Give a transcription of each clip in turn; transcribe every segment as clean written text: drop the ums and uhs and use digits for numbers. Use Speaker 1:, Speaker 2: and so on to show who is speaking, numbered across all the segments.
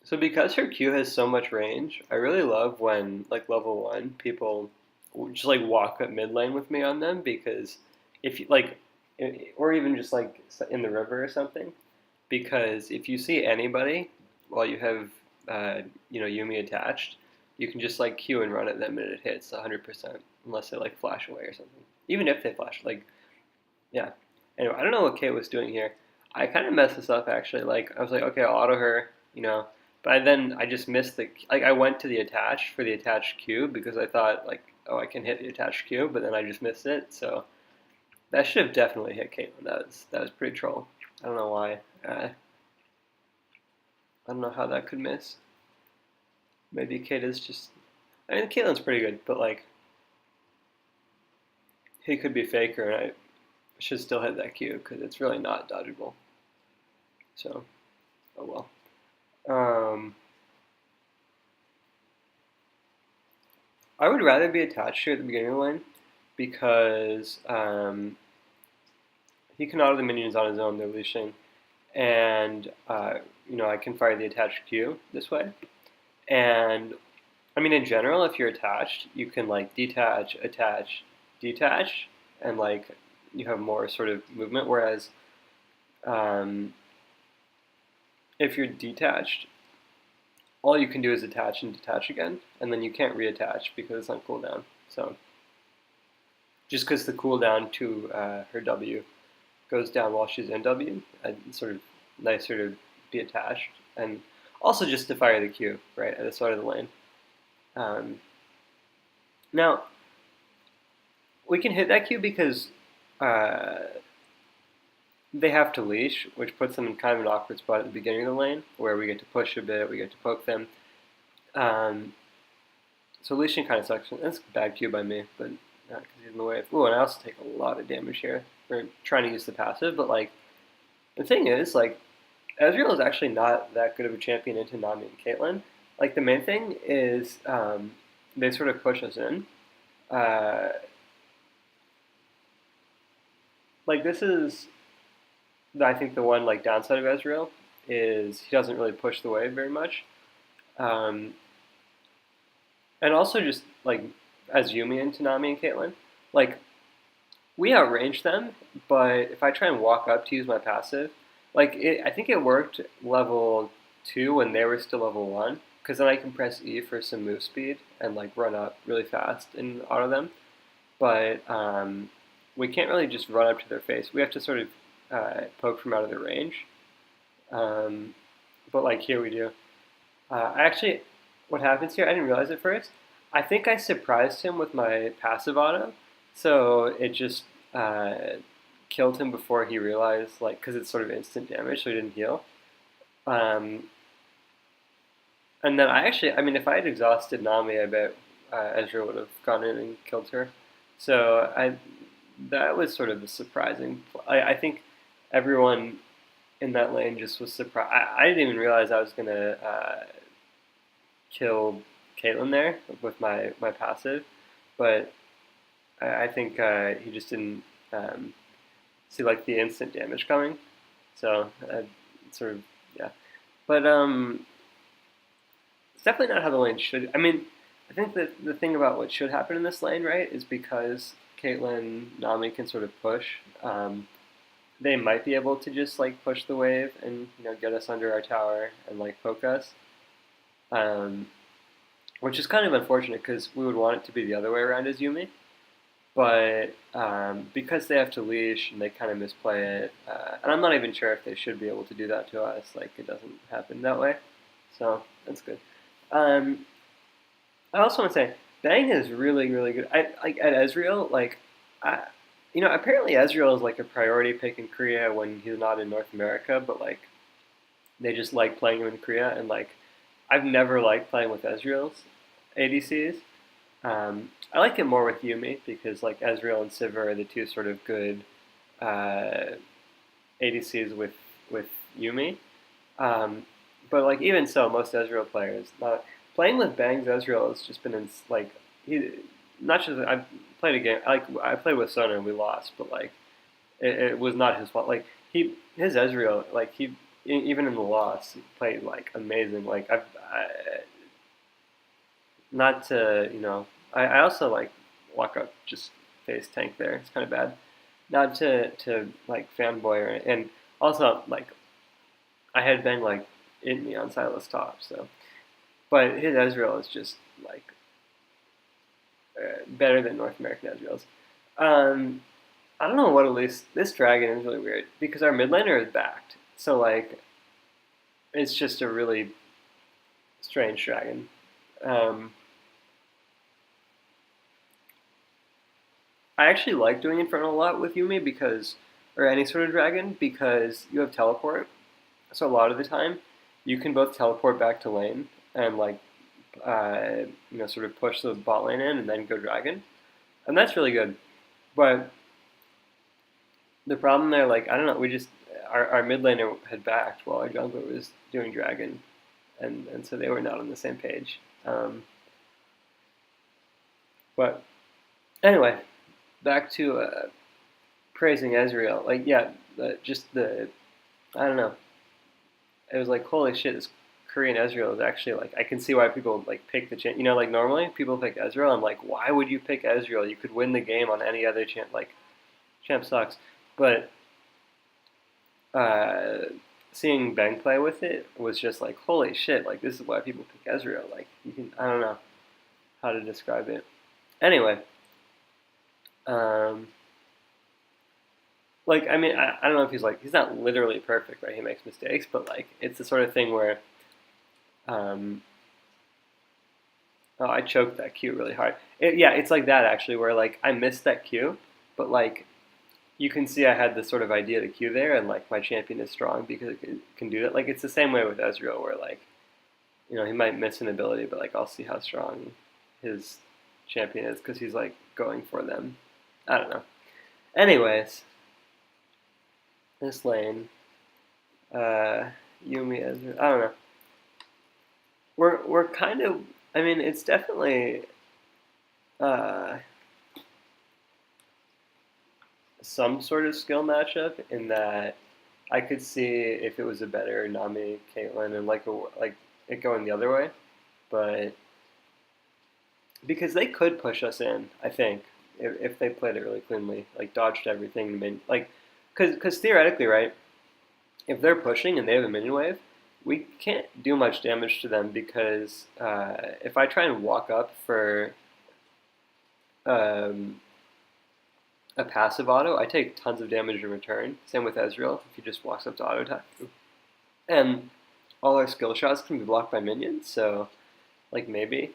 Speaker 1: So because her Q has so much range, I really love when like level one people just like walk up mid lane with me on them because if you like, or even just like in the river or something, because if you see anybody while you have Yuumi attached, you can just like Q and run at them and it hits 100% unless they like flash away or something. Even if they flash, like yeah. Anyway, I don't know what Kate was doing here. I kind of messed this up actually. Like I was like, okay, I'll auto her, but I just missed the like I went to the attach for the attached Q because I thought like, oh, I can hit the attached Q, but then I just missed it. So that should have definitely hit Caitlyn. That was pretty troll. I don't know why. I don't know how that could miss. Maybe Kate is just. I mean, Caitlyn's pretty good, but like he could be faker, and I should still hit that Q because it's really not dodgeable. So, oh well. Um, I would rather be attached here at the beginning of the lane because he can auto the minions on his own, they're leashing, and I can fire the attached Q this way. And I mean, in general, if you're attached, you can like detach, attach, detach, and like you have more sort of movement. Whereas um, if you're detached, all you can do is attach and detach again, and then you can't reattach because it's on cooldown. So just because the cooldown to her W goes down while she's in W, it's sort of nicer to be attached, and also just to fire the Q right at the start of the lane. Um, Now we can hit that Q because uh, they have to leash, which puts them in kind of an awkward spot at the beginning of the lane, where we get to push a bit, we get to poke them. Um, so leashing kind of sucks. That's bad Q by me, but not because he's in the way. Ooh, and I also take a lot of damage here for trying to use the passive. But like the thing is, like Ezreal is actually not that good of a champion into Nami and Caitlyn. Like the main thing is they sort of push us in. Uh, like this is I think the one like downside of Ezreal is he doesn't really push the wave very much, um, and also just like as Yuumi and Tanami and Caitlyn, like we outrange them, but if I try and walk up to use my passive, I think it worked level two when they were still level one, because then I can press E for some move speed and like run up really fast and auto them. But we can't really just run up to their face. We have to sort of poke from out of their range. Um, but like here we do. I actually, what happens here? I didn't realize it first. I think I surprised him with my passive auto, so it just uh, killed him before he realized, like, because it's sort of instant damage, so he didn't heal. Um, and then I mean, if I had exhausted Nami, I bet Ezra would have gone in and killed her. So that was sort of the surprising. I think everyone in that lane just was surprised. I didn't even realize I was gonna kill Caitlyn there with my passive, but I think he just didn't see like the instant damage coming. So sort of yeah, but it's definitely not how the lane should. I mean, I think that the thing about what should happen in this lane, right, is because Caitlyn Nami can sort of push. They might be able to just like push the wave and get us under our tower and like poke us, um, which is kind of unfortunate because we would want it to be the other way around as Yuumi. But because they have to leash and they kind of misplay it, and I'm not even sure if they should be able to do that to us. Like it doesn't happen that way, so that's good. Um, I also want to say Bang is really really good. I like at Ezreal. I, apparently Ezreal is like a priority pick in Korea when he's not in North America, but like they just like playing him in Korea, and like I've never liked playing with Ezreal's ADCs. I like it more with Yuumi because like Ezreal and Sivir are the two sort of good uh, ADCs with Yuumi. Um, but like even so, most Ezreal players not playing with Bang's Ezreal has just been like he not just I played a game like I played with Sona and we lost, but like it was not his fault. Like his Ezreal like even in the loss, he played like amazing. Like not to I also like walk up just face tank there. It's kind of bad. Not to like fanboy and also like I had been like in me on Silas top, so but his Ezreal is just like better than North American Ezreals. Um, I don't know what at least this dragon is really weird because our mid laner is backed, so like it's just a really strange dragon. Um, I actually like doing Infernal a lot with Yuumi because, or any sort of dragon, because you have teleport. So a lot of the time, you can both teleport back to lane and like, sort of push the bot lane in and then go dragon, and that's really good. But the problem there, like I don't know, we just our mid laner had backed while our jungler was doing dragon, and so they were not on the same page. But anyway, back to praising Ezreal. Like yeah, just the I don't know. It was like holy shit, this Korean Ezreal is actually like I can see why people like pick the champ. Like normally people pick Ezreal. I'm like, why would you pick Ezreal? You could win the game on any other champ. Like champ sucks, but uh, seeing Ben play with it was just like holy shit. Like this is why people pick Ezreal. Like you can I don't know how to describe it. Anyway, um, like I mean I don't know if he's not literally perfect, right? He makes mistakes, but like it's the sort of thing where um, oh, I choked that Q really hard. Yeah, it's like that actually, where like I missed that Q, but like you can see I had this sort of idea to Q there, and like my champion is strong because it can do that. Like it's the same way with Ezreal, where like he might miss an ability, but like I'll see how strong his champion is because he's like going for them. I don't know. Anyways, this lane, uh, Yuumi, Ezreal. I don't know. We're kind of. I mean, it's definitely uh, some sort of skill matchup in that I could see if it was a better Nami Caitlyn and like it going the other way, but because they could push us in, I think if they played it really cleanly, like dodged everything, like because theoretically, right, if they're pushing and they have a minion wave, we can't do much damage to them because if I try and walk up for um, a passive auto, I take tons of damage in return. Same with Ezreal, if he just walks up to auto attack. And all our skill shots can be blocked by minions, so like maybe.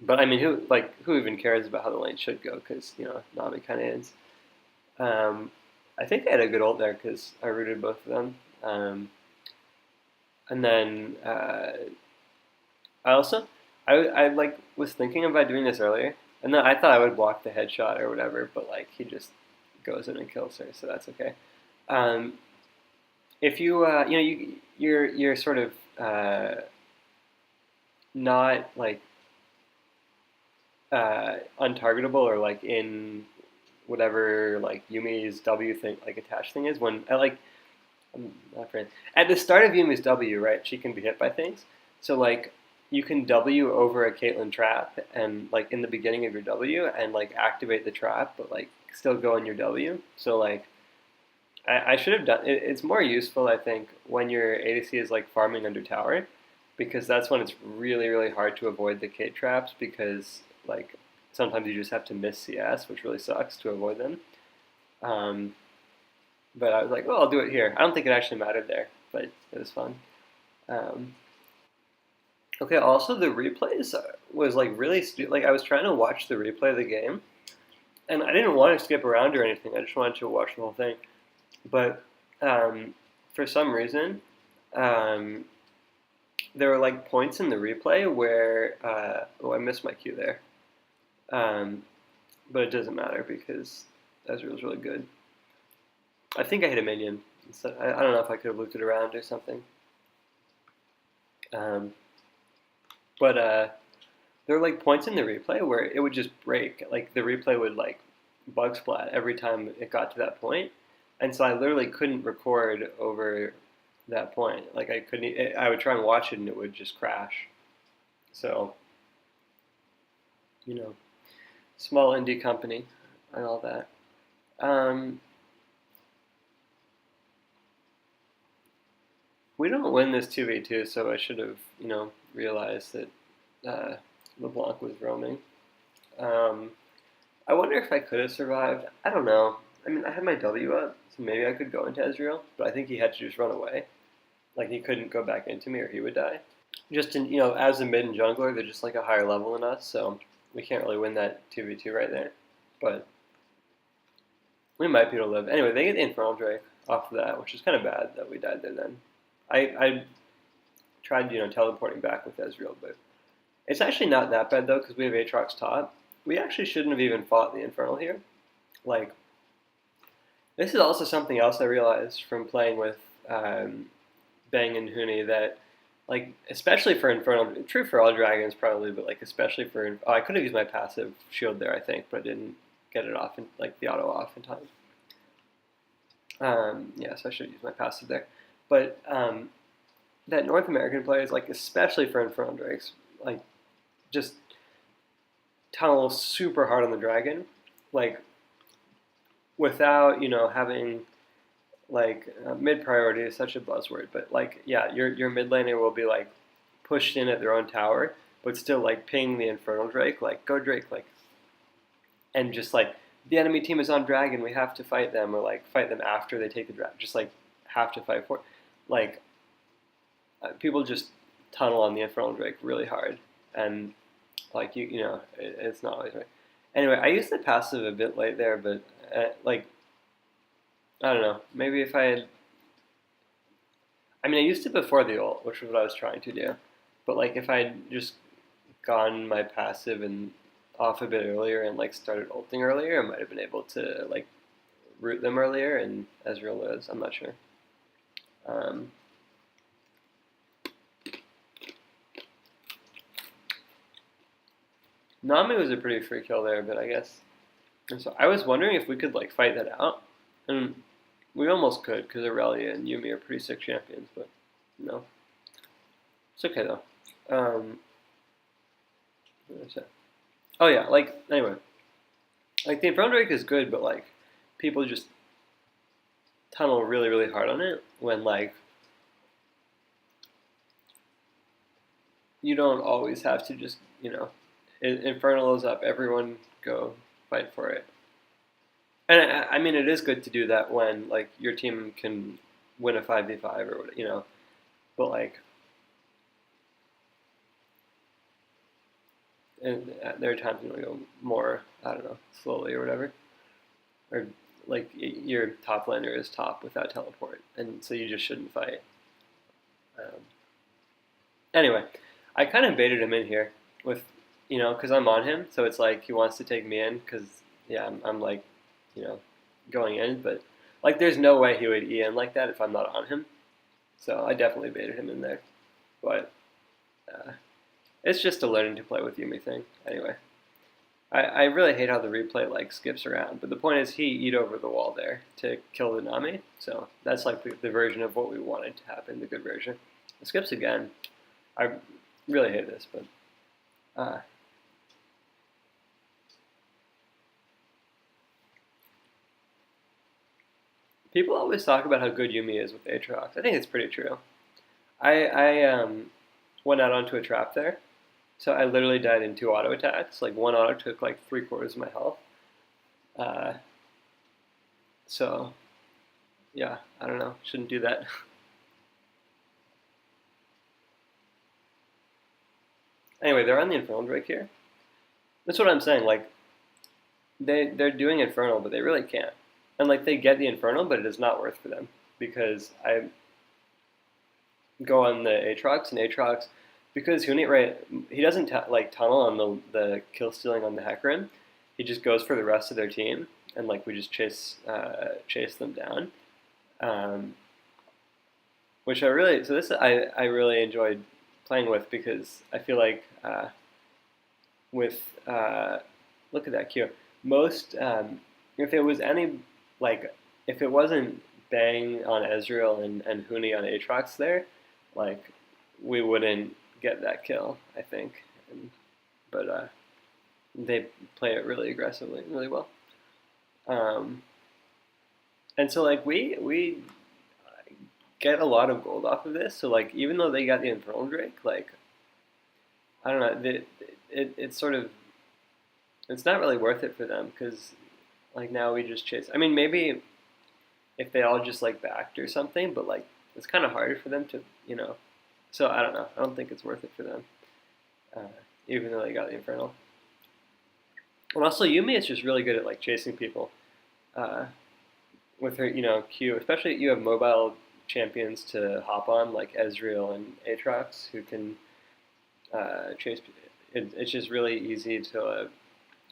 Speaker 1: But I mean, who even cares about how the lane should go? Because Nami kind of is. I think I had a good ult there because I rooted both of them. And then I also I like was thinking about doing this earlier, and then I thought I would block the headshot or whatever, but like he just goes in and kills her, so that's okay. Um, if you you're sort of not like untargetable or like in whatever like Yumi's W thing like attached thing is when I like I'm not afraid. At the start of Yumi's W, right, she can be hit by things. So like you can W over a Caitlyn trap and like in the beginning of your W and like activate the trap, but like still go in your W. So like I should have done it. It's more useful, I think, when your ADC is like farming under tower, because that's when it's really really hard to avoid the Kate traps because like sometimes you just have to miss CS, which really sucks to avoid them. Um, but I was like, well, I'll do it here. I don't think it actually mattered there, but it was fun. Um, okay, also the replays was like really like I was trying to watch the replay of the game, and I didn't want to skip around or anything. I just wanted to watch the whole thing. But for some reason, um, there were like points in the replay where oh, I missed my cue there. Um, but it doesn't matter because Ezreal was really good. I think I hit a minion. So I don't know if I could have looped it around or something. Um, but there were like points in the replay where it would just break. Like the replay would like bug splat every time it got to that point, and so I literally couldn't record over that point. Like I couldn't. I would try and watch it and it would just crash. So you know, small indie company and all that. Um, we don't win this 2v2, so I should have realized that LeBlanc was roaming. Um, I wonder if I could have survived. I don't know. I mean, I had my W up, so maybe I could go into Ezreal, but I think he had to just run away. Like he couldn't go back into me or he would die. Just in as a mid and jungler, they're just like a higher level than us, so we can't really win that 2v2 right there. But we might be able to live. Anyway, they get the Infernal Drake off of that, which is kind of bad that we died there then. I tried, teleporting back with Ezreal, but it's actually not that bad though, because we have Aatrox top. We actually shouldn't have even fought the Infernal here. Like, this is also something else I realized from playing with Bang and Huni that, like, especially for Infernal, true for all dragons probably, but like especially for, I could have used my passive shield there I think, but I didn't get it off in like the auto off in time. Yeah, so I should have used my passive there. But that North American players, like especially for Infernal Drakes, like just tunnel super hard on the dragon, like without having like mid priority is such a buzzword, but like yeah, your mid laner will be like pushed in at their own tower, but still like ping the Infernal Drake, like go Drake, like and just like the enemy team is on dragon, we have to fight them, or like fight them after they take the dragon, just like have to fight for, like people just tunnel on the Infernal Drake really hard, and like it's not always right. Anyway, I used the passive a bit late there, but like I don't know, maybe if I had, I mean I used it before the ult, which was what I was trying to do, but like if I had just gone my passive and off a bit earlier and like started ulting earlier, I might have been able to like root them earlier, and Ezreal lives. I'm not sure. Um, Nami was a pretty free kill there, but I guess. And so I was wondering if we could like fight that out, and we almost could because Aurelia and Yuumi are pretty sick champions, but no, it's okay though. What did I say? Oh yeah, like anyway, like the Infernal Drake is good, but like people just tunnel really really hard on it when like you don't always have to just Infernal is up, everyone go fight for it. And I mean, it is good to do that when like your team can win a 5v5 or whatever. But like, and there are times when we go more, I don't know, slowly or whatever, or like your top laner is top without teleport, and so you just shouldn't fight. Um, anyway, I kind of baited him in here with, because I'm on him, so it's like he wants to take me in because yeah, I'm like, you know, going in, but like there's no way he would E in like that if I'm not on him. So I definitely baited him in there, but uh, it's just a learning to play with Yuumi thing. Anyway, I really hate how the replay like skips around, but the point is he eat over the wall there to kill the Nami, so that's like the version of what we wanted to happen, the good version. It skips again. I really hate this, but uh, people always talk about how good Yuumi is with Aatrox. I think it's pretty true. I went out onto a trap there, so I literally died in 2 auto attacks. Like one auto took like 3/4 of my health. Uh, so yeah, I don't know. Shouldn't do that. Anyway, they're on the Infernal Drake here. That's what I'm saying. Like they're doing Infernal, but they really can't. And like they get the Infernal, but it is not worth for them because I go on the Aatrox, and Aatrox, because Huni, right, he doesn't like tunnel on the kill stealing on the Hecarim. He just goes for the rest of their team, and like we just chase them down, um, which I really, so this I really enjoyed playing with because I feel like with look at that Q. Most if it was any like if it wasn't bang on Ezreal and Huni on Aatrox there, like we wouldn't get that kill, I think. But they play it really aggressively, really well. Um, and so like we get a lot of gold off of this. So like even though they got the Infernal Drake, like I don't know, it's sort of it's not really worth it for them because like now we just chase. I mean maybe if they all just like backed or something, but like it's kind of harder for them to So I don't know. I don't think it's worth it for them, uh, even though they got the Infernal. And also Yuumi is just really good at like chasing people. Uh, with her, Q, especially you have mobile champions to hop on like Ezreal and Aatrox who can chase. It's just really easy to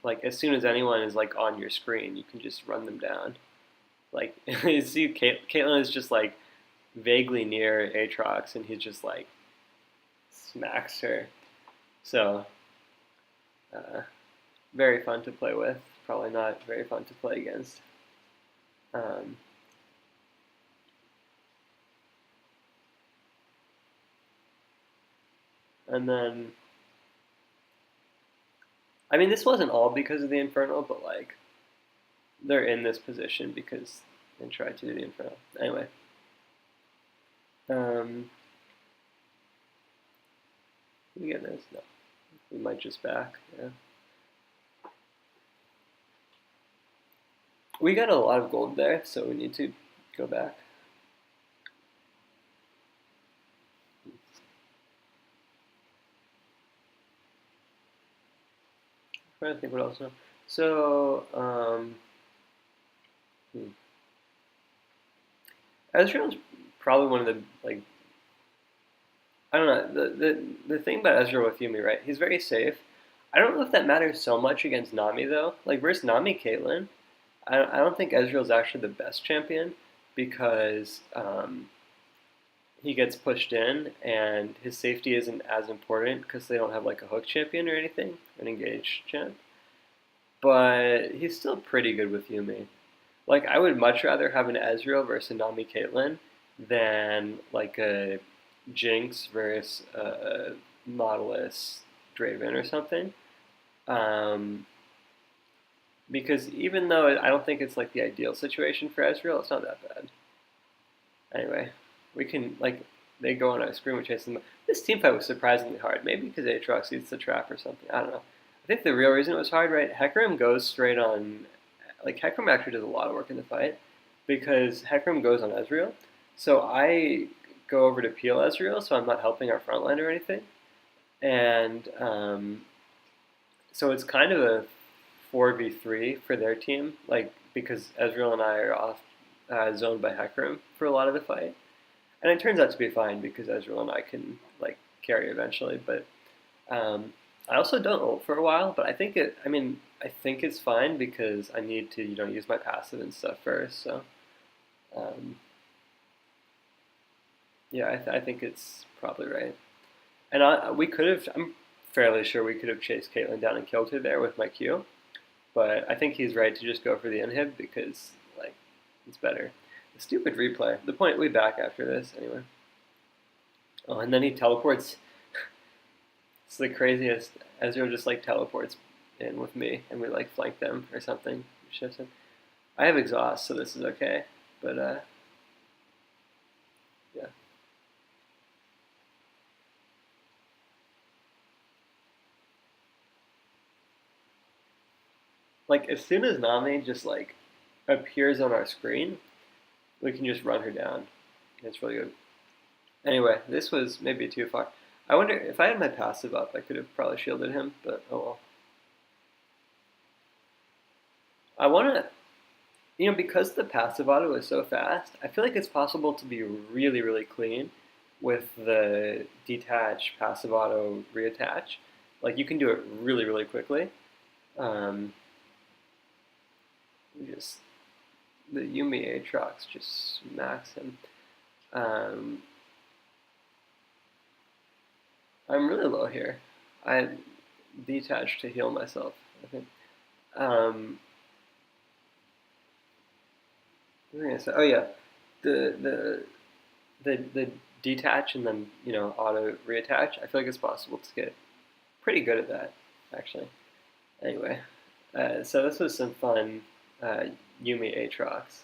Speaker 1: like as soon as anyone is like on your screen, you can just run them down. Like you see, Caitlyn is just like vaguely near Aatrox, and he just like smacks her. So very fun to play with. Probably not very fun to play against. Um, and then, I mean, this wasn't all because of the Infernal, but like they're in this position because they tried to do the Infernal. Anyway, we get this? No, we might just back. Yeah, we got a lot of gold there, so we need to go back. I'm trying to think what else now. So, Ezreal's probably one of the like I don't know the thing about Ezreal with Yuumi, right? He's very safe. I don't know if that matters so much against Nami though. Like versus Nami Caitlyn, I don't think Ezreal's actually the best champion because he gets pushed in and his safety isn't as important because they don't have like a hook champion or anything, an engaged champ. But he's still pretty good with Yuumi. Like I would much rather have an Ezreal versus a Nami Caitlyn than like a Jinx versus Nautilus Draven or something. Um, because even though I don't think it's like the ideal situation for Ezreal, it's not that bad. Anyway, we can like they go on a screen with chasing them. This team fight was surprisingly hard. Maybe because Aatrox eats the trap or something. I don't know. I think the real reason it was hard, right? Hecarim goes straight on. Like Hecarim actually does a lot of work in the fight because Hecarim goes on Ezreal. So I go over to peel Ezreal, so I'm not helping our front line or anything. And so it's kind of a 4v3 for their team, like because Ezreal and I are off zoned by Hecarim for a lot of the fight. And it turns out to be fine because Ezreal and I can like carry eventually. But I also don't ult for a while, but I think it. I mean, I think it's fine because I need to use my passive and stuff first. So um, yeah, I think it's probably right. And we could have. I'm fairly sure we could have chased Caitlyn down and killed her there with my Q. But I think he's right to just go for the inhib because like it's better. The stupid replay. The point we back after this anyway. Oh, and then he teleports. It's the craziest. Ezreal just like teleports in with me, and we like flank them or something. Shifts him. I have exhaust, so this is okay. But yeah. Like as soon as Nami just like appears on our screen, we can just run her down. It's really good. Anyway, this was maybe too far. I wonder if I had my passive up, I could have probably shielded him, but oh well. I want to, because the passive auto is so fast, I feel like it's possible to be really, really clean with the detach passive auto reattach. Like you can do it really, really quickly. Um, just the Yuumi Aatrox just smacks him. Um, I'm really low here. I detached to heal myself, I think. Um, what was I gonna say? Oh yeah. the the detach and then auto reattach. I feel like it's possible to get pretty good at that actually. Anyway, so this was some fun Yuumi Aatrox.